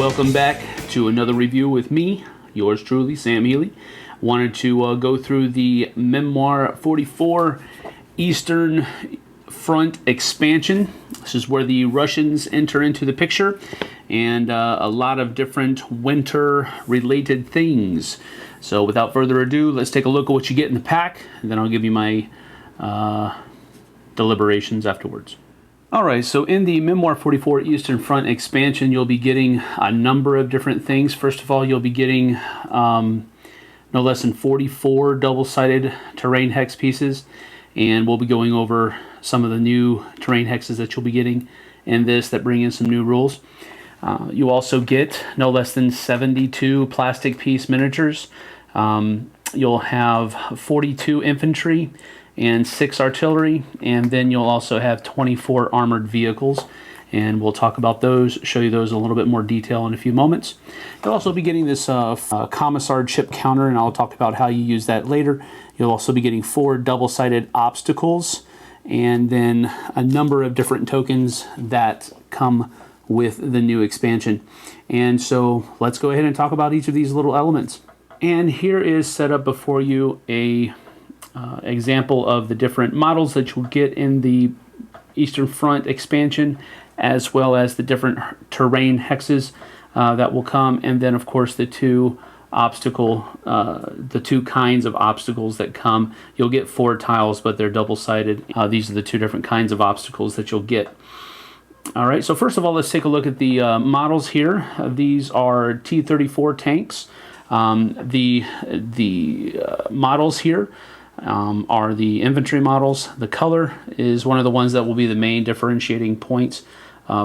Welcome back to another review with me, yours truly, Sam Healey. Wanted to go through the Memoir 44 Eastern Front expansion. This is where the Russians enter into the picture, and a lot of different winter-related things. So without further ado, let's take a look at what you get in the pack, and then I'll give you my deliberations afterwards. Alright, so in the Memoir 44 Eastern Front expansion, you'll be getting a number of different things. First of all, you'll be getting no less than 44 double-sided terrain hex pieces, and we'll be going over some of the new terrain hexes that you'll be getting in this that bring in some new rules. You also get no less than 72 plastic piece miniatures. You'll have 42 infantry and 6 artillery, and then you'll also have 24 armored vehicles, and we'll talk about those, show you those in a little bit more detail in a few moments. You'll also be getting this commissar chip counter, and I'll talk about how you use that later. You'll also be getting 4 double-sided obstacles, and then a number of different tokens that come with the new expansion. And so let's go ahead and talk about each of these little elements. And here is set up before you a example of the different models that you'll get in the Eastern Front expansion, as well as the different terrain hexes that will come, and then of course the two kinds of obstacles that come. You'll get 4 tiles, but they're double-sided. These are the 2 different kinds of obstacles that you'll get. Alright, so first of all, let's take a look at the models here. These are T-34 tanks. The models here are the infantry models. The color is one of the ones that will be the main differentiating points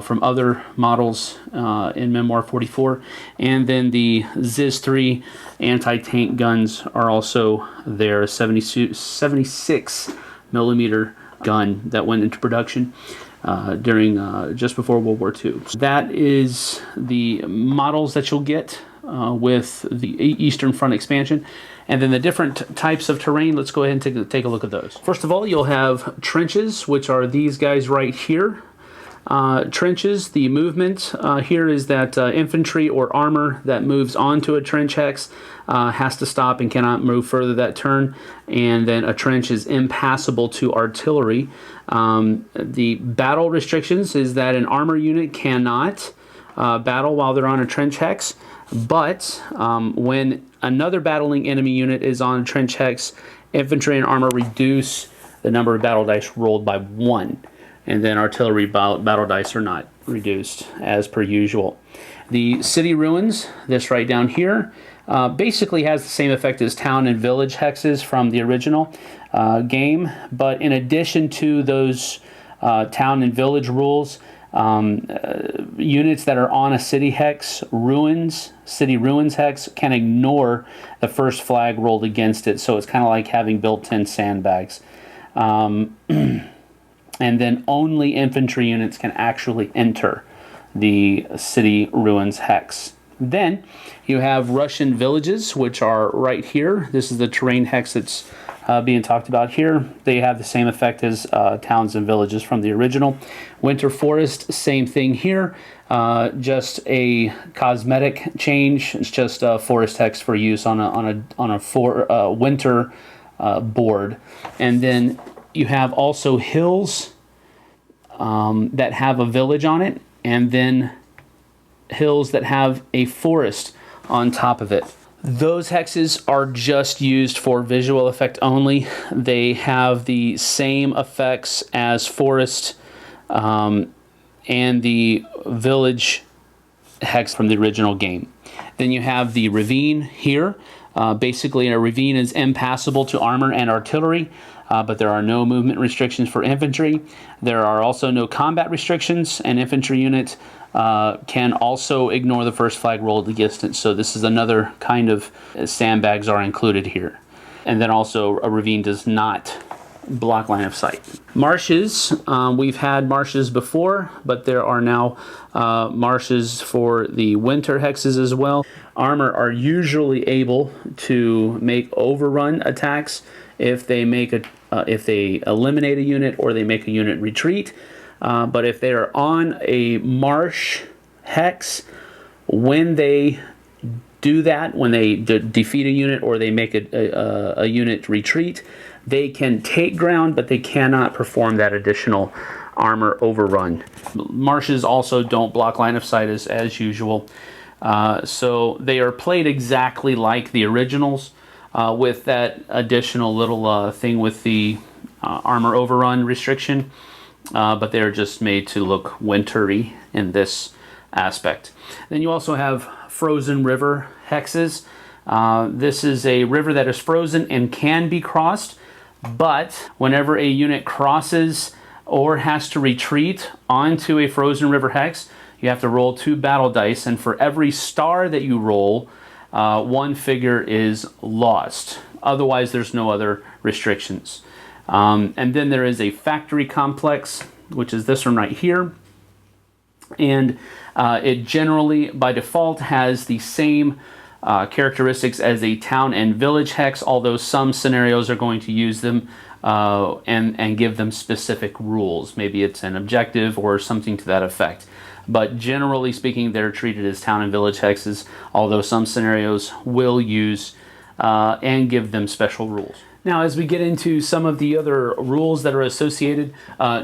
from other models in Memoir 44. And then the ZIS-3 anti-tank guns are also their 76 millimeter gun that went into production during just before World War II. So that is the models that you'll get with the Eastern Front expansion. And then the different types of terrain, let's go ahead and take a look at those. First of all, you'll have trenches, which are these guys right here. Trenches, the movement here is that infantry or armor that moves onto a trench hex has to stop and cannot move further that turn. And then a trench is impassable to artillery. The battle restrictions is that an armor unit cannot battle while they're on a trench hex. But when another battling enemy unit is on a trench hex, infantry and armor reduce the number of battle dice rolled by 1. And then artillery battle dice are not reduced as per usual. The city ruins, this right down here, basically has the same effect as town and village hexes from the original game. But in addition to those town and village rules, units that are on a city ruins hex can ignore the first flag rolled against it, so it's kind of like having built-in sandbags. And then only infantry units can actually enter the city ruins hex. Then you have Russian villages, which are right here. This is the terrain hex that's being talked about here. They have the same effect as towns and villages from the original. Winter forest, same thing here. Just a cosmetic change. It's just a forest hex for use on a winter board. And then you have also hills that have a village on it, and then hills that have a forest on top of it. Those hexes are just used for visual effect only. They have the same effects as forest and the village hex from the original game. Then you have the ravine here. Basically, a ravine is impassable to armor and artillery, but there are no movement restrictions for infantry. There are also no combat restrictions, and infantry units can also ignore the first flag rolled against it. So this is another kind of sandbags are included here. And then also a ravine does not block line of sight. Marshes, we've had marshes before, but there are now marshes for the winter hexes as well. Armor are usually able to make overrun attacks if they eliminate a unit or they make a unit retreat. But if they are on a marsh hex when they do that, when they defeat a unit or they make a unit retreat, they can take ground, but they cannot perform that additional armor overrun. Marshes also don't block line of sight as usual. So they are played exactly like the originals, with that additional little thing with the armor overrun restriction, but they're just made to look wintry in this aspect. Then you also have frozen river hexes. This is a river that is frozen and can be crossed, but whenever a unit crosses or has to retreat onto a frozen river hex, you have to roll 2 battle dice, and for every star that you roll, 1 figure is lost. Otherwise, there's no other restrictions. And then there is a factory complex, which is this one right here. And it generally, by default, has the same characteristics as a town and village hex, although some scenarios are going to use them and give them specific rules. Maybe it's an objective or something to that effect. But generally speaking, they're treated as town and village hexes, although some scenarios will use and give them special rules. Now, as we get into some of the other rules that are associated,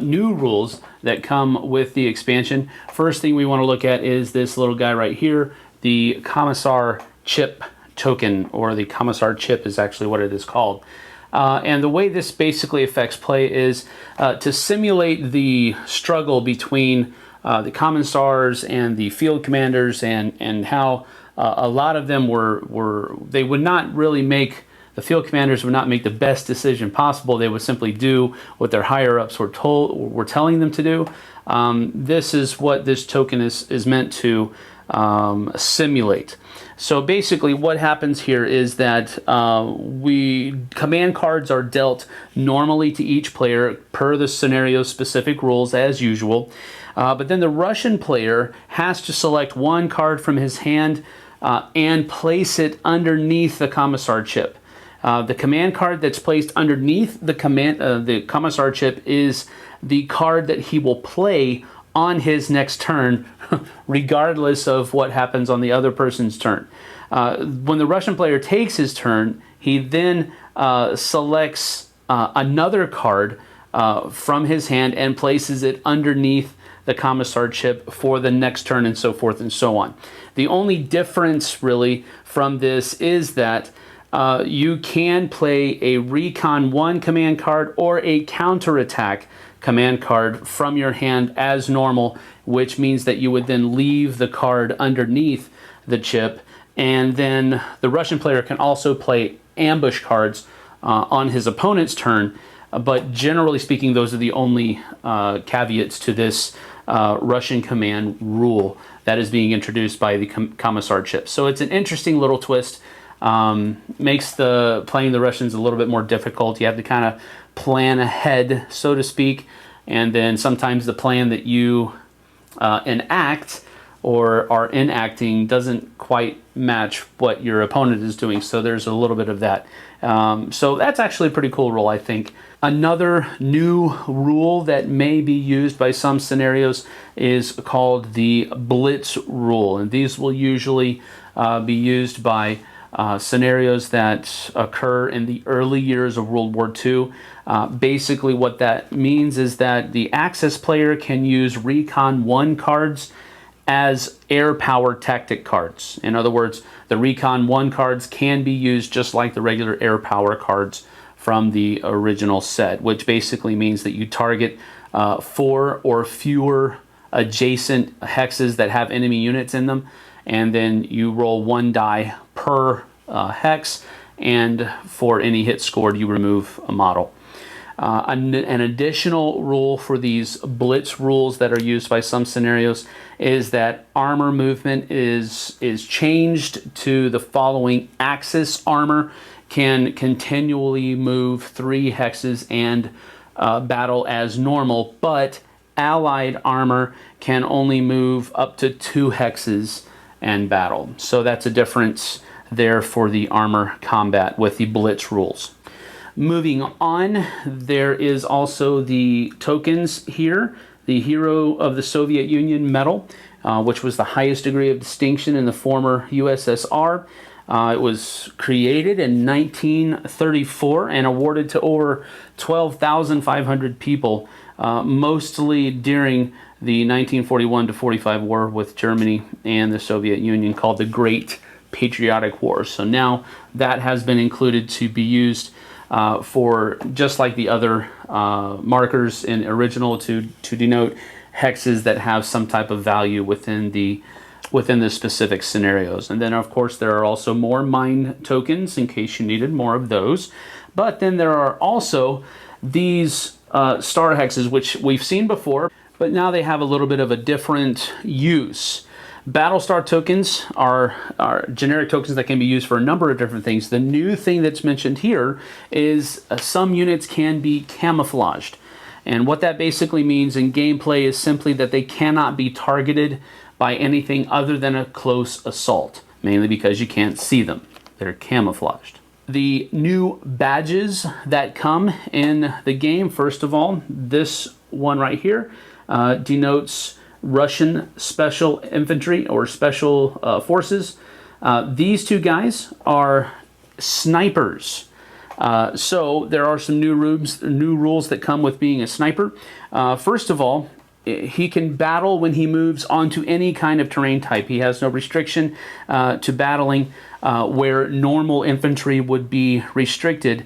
new rules that come with the expansion, first thing we want to look at is this little guy right here, the Commissar Chip token, or the Commissar Chip is actually what it is called. And the way this basically affects play is to simulate the struggle between the Commissars and the field commanders, and how a lot of them they would not really make, the field commanders would not make the best decision possible. They would simply do what their higher ups were telling them to do. This is what this token is meant to simulate. So basically what happens here is that command cards are dealt normally to each player per the scenario specific rules as usual. But then the Russian player has to select 1 card from his hand and place it underneath the Commissar chip. The command card that's placed underneath the Commissar chip is the card that he will play on his next turn, regardless of what happens on the other person's turn. When the Russian player takes his turn, he then selects another card from his hand and places it underneath the Commissar chip for the next turn, and so forth and so on. The only difference really from this is that you can play a Recon 1 command card or a counterattack command card from your hand as normal, which means that you would then leave the card underneath the chip, and then the Russian player can also play ambush cards on his opponent's turn, but generally speaking, those are the only caveats to this Russian command rule that is being introduced by the Commissar chip. So it's an interesting little twist. Makes playing the Russians a little bit more difficult. You have to kind of plan ahead, so to speak, and then sometimes the plan that you enact or are enacting doesn't quite match what your opponent is doing, so there's a little bit of that. So that's actually a pretty cool rule, I think. Another new rule that may be used by some scenarios is called the Blitz rule, and these will usually be used by scenarios that occur in the early years of World War II. Basically what that means is that the Axis player can use Recon 1 cards as air power tactic cards. In other words, the Recon 1 cards can be used just like the regular air power cards from the original set, which basically means that you target 4 or fewer adjacent hexes that have enemy units in them, and then you roll 1 die per hex, and for any hit scored you remove a model. An additional rule for these Blitz rules that are used by some scenarios is that armor movement is changed to the following. Axis armor can continually move 3 hexes and battle as normal, but allied armor can only move up to 2 hexes and battle. So that's a difference there for the armor combat with the Blitz rules. Moving on, there is also the tokens here the Hero of the Soviet Union medal, which was the highest degree of distinction in the former USSR. It was created in 1934 and awarded to over 12,500 people, mostly during the 1941 to 45 war with Germany and the Soviet Union, called the Great Patriotic War. So now that has been included to be used for, just like the other markers in original, to denote hexes that have some type of value within the specific scenarios. And then of course there are also more mind tokens in case you needed more of those. But then there are also these star hexes, which we've seen before, but now they have a little bit of a different use. Battlestar tokens are generic tokens that can be used for a number of different things. The new thing that's mentioned here is some units can be camouflaged. And what that basically means in gameplay is simply that they cannot be targeted by anything other than a close assault, mainly because you can't see them. They're camouflaged. The new badges that come in the game, first of all, this one right here denotes Russian Special Infantry or Special Forces. These two guys are snipers. So there are some new rules that come with being a sniper. First of all, he can battle when he moves onto any kind of terrain type. He has no restriction to battling where normal infantry would be restricted.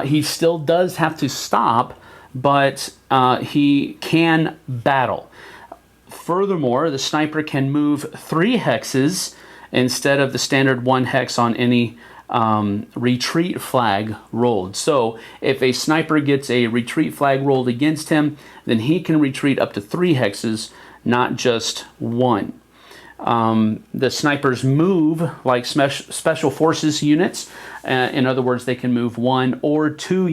He still does have to stop, but he can battle. Furthermore, the sniper can move 3 hexes instead of the standard 1 hex on any retreat flag rolled. So if a sniper gets a retreat flag rolled against him, then he can retreat up to 3 hexes, not just 1. The snipers move like special forces units. In other words, they can move 1 or 2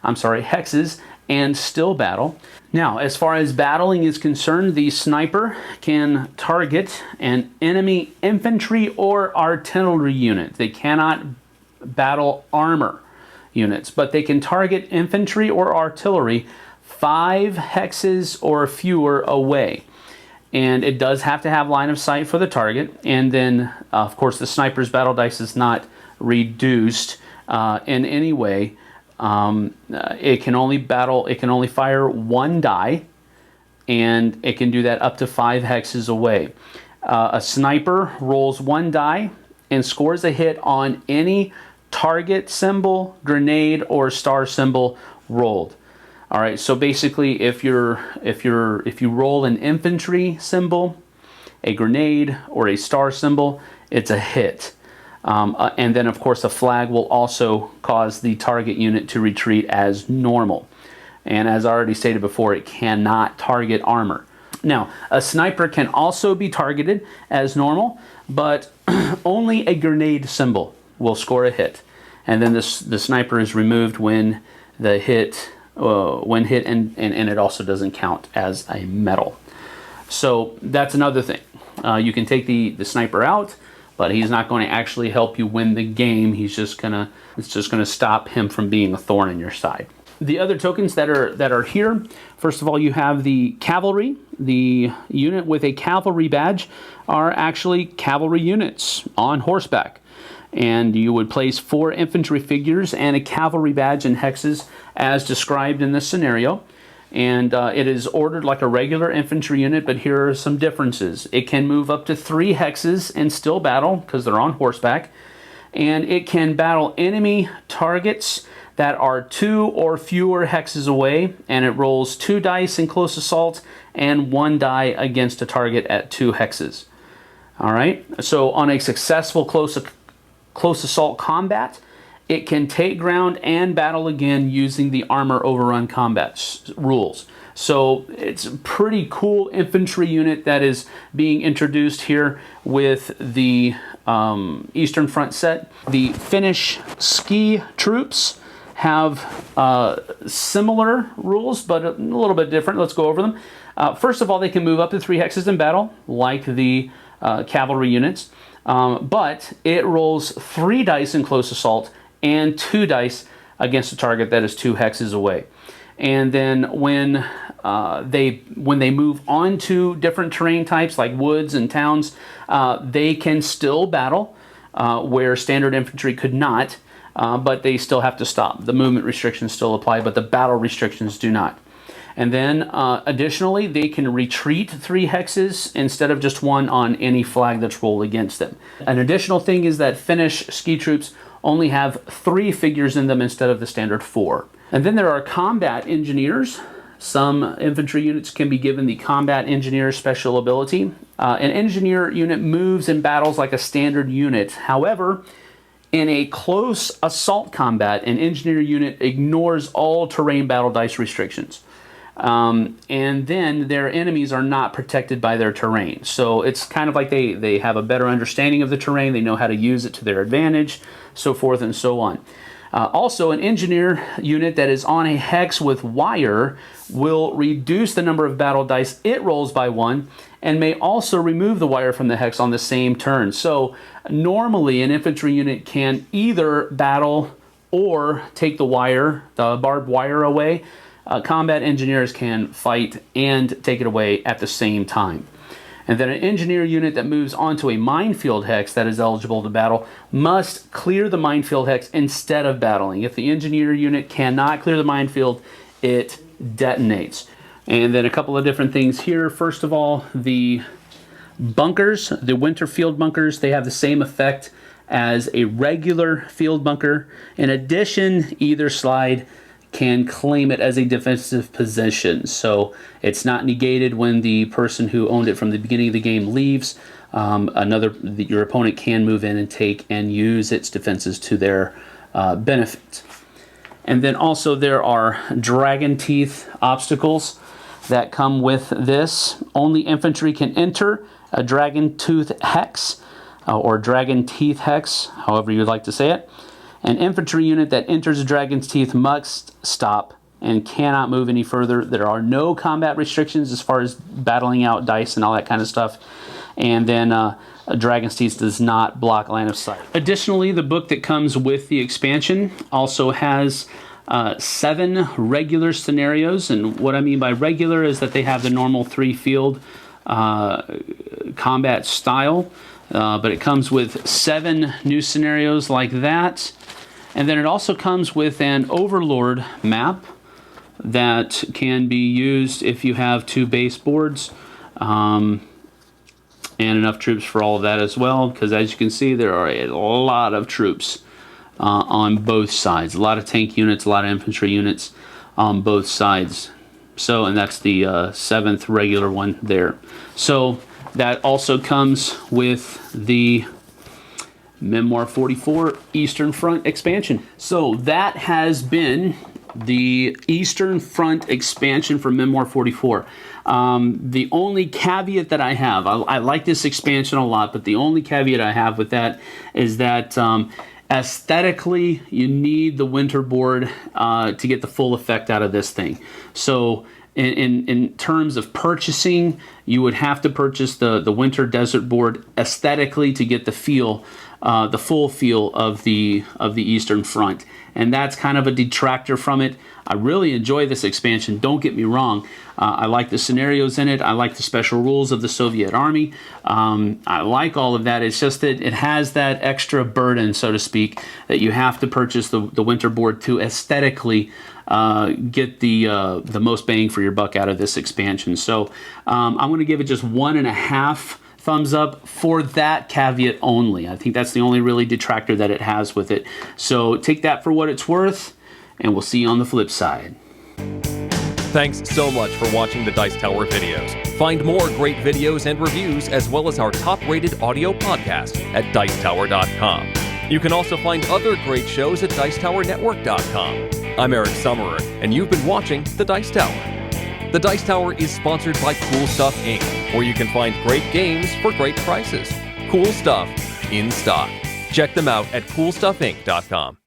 hexes, and still battle. Now, as far as battling is concerned, the sniper can target an enemy infantry or artillery unit. They cannot battle armor units, but they can target infantry or artillery 5 hexes or fewer away. And it does have to have line of sight for the target. And then, of course, the sniper's battle dice is not reduced in any way. It can only fire 1 die, and it can do that up to 5 hexes away. A sniper rolls 1 die and scores a hit on any target symbol, grenade, or star symbol rolled. All right, so basically if you roll an infantry symbol, a grenade, or a star symbol, it's a hit. And then, of course, a flag will also cause the target unit to retreat as normal. And as I already stated before, it cannot target armor. Now, a sniper can also be targeted as normal, but only a grenade symbol will score a hit. And then the sniper is removed when hit, and it also doesn't count as a medal. So that's another thing. You can take the sniper out, but he's not going to actually help you win the game. It's just gonna stop him from being a thorn in your side. The other tokens that are here, first of all, you have the cavalry. The unit with a cavalry badge are actually cavalry units on horseback. And you would place 4 infantry figures and a cavalry badge in hexes as described in this scenario. And it is ordered like a regular infantry unit, but here are some differences. It can move up to 3 hexes and still battle because they're on horseback. And it can battle enemy targets that are 2 or fewer hexes away, and it rolls 2 dice in close assault and 1 die against a target at 2 hexes. All right, so on a successful close assault combat, it can take ground and battle again using the armor overrun combat rules. So it's a pretty cool infantry unit that is being introduced here with the Eastern Front set. The Finnish ski troops have similar rules, but a little bit different. Let's go over them. First of all, they can move up to 3 hexes in battle, like the cavalry units, but it rolls 3 dice in close assault and 2 dice against a target that is 2 hexes away. And then when they move on to different terrain types like woods and towns, they can still battle where standard infantry could not, but they still have to stop. The movement restrictions still apply, but the battle restrictions do not. And then additionally, they can retreat 3 hexes instead of just 1 on any flag that's rolled against them. An additional thing is that Finnish ski troops only have 3 figures in them instead of the standard 4. And then there are combat engineers. Some infantry units can be given the combat engineer special ability. An engineer unit moves and battles like a standard unit. However, in a close assault combat, an engineer unit ignores all terrain battle dice restrictions. And then their enemies are not protected by their terrain. So it's kind of like they have a better understanding of the terrain, they know how to use it to their advantage, so forth and so on. Also, an engineer unit that is on a hex with wire will reduce the number of battle dice it rolls by 1, and may also remove the wire from the hex on the same turn. So normally an infantry unit can either battle or take the barbed wire away. Combat engineers can fight and take it away at the same time. And then an engineer unit that moves onto a minefield hex that is eligible to battle must clear the minefield hex instead of battling. If the engineer unit cannot clear the minefield, it detonates. And then a couple of different things here. First of all, the bunkers, the winter field bunkers, they have the same effect as a regular field bunker. In addition, either slide can claim it as a defensive position. So it's not negated when the person who owned it from the beginning of the game leaves. Your opponent can move in and take and use its defenses to their benefit. And then also there are dragon teeth obstacles that come with this. Only infantry can enter a dragon tooth hex or dragon teeth hex, however you'd like to say it. An infantry unit that enters a dragon's teeth must stop and cannot move any further. There are no combat restrictions as far as battling out dice and all that kind of stuff. And then a dragon's teeth does not block line of sight. Additionally, the book that comes with the expansion also has 7 regular scenarios. And what I mean by regular is that they have the normal 3 field combat style. But it comes with 7 new scenarios like that. And then it also comes with an Overlord map that can be used if you have 2 base boards and enough troops for all of that as well, because as you can see, there are a lot of troops on both sides. A lot of tank units, a lot of infantry units on both sides. So, and that's the 7th regular one there. So that also comes with the Memoir 44 Eastern Front expansion. So that has been the Eastern Front expansion for Memoir 44. The only caveat that I have, I like this expansion a lot, but the only caveat I have with that is that aesthetically, you need the winter board to get the full effect out of this thing. So in terms of purchasing, you would have to purchase the winter desert board aesthetically to get the feel, the full feel of the Eastern Front. And that's kind of a detractor from it. I really enjoy this expansion, don't get me wrong. I like the scenarios in it. I like the special rules of the Soviet Army. I like all of that. It's just that it has that extra burden, so to speak, that you have to purchase the winter board to aesthetically get the most bang for your buck out of this expansion. So I'm going to give it just 1.5 thumbs up for that caveat only. I think that's the only really detractor that it has with it. So take that for what it's worth, and we'll see you on the flip side. Thanks so much for watching the Dice Tower videos. Find more great videos and reviews, as well as our top-rated audio podcast at Dicetower.com. You can also find other great shows at DicetowerNetwork.com. I'm Eric Summerer, and you've been watching The Dice Tower. The Dice Tower is sponsored by Cool Stuff Inc., where you can find great games for great prices. Cool stuff in stock. Check them out at CoolStuffInc.com.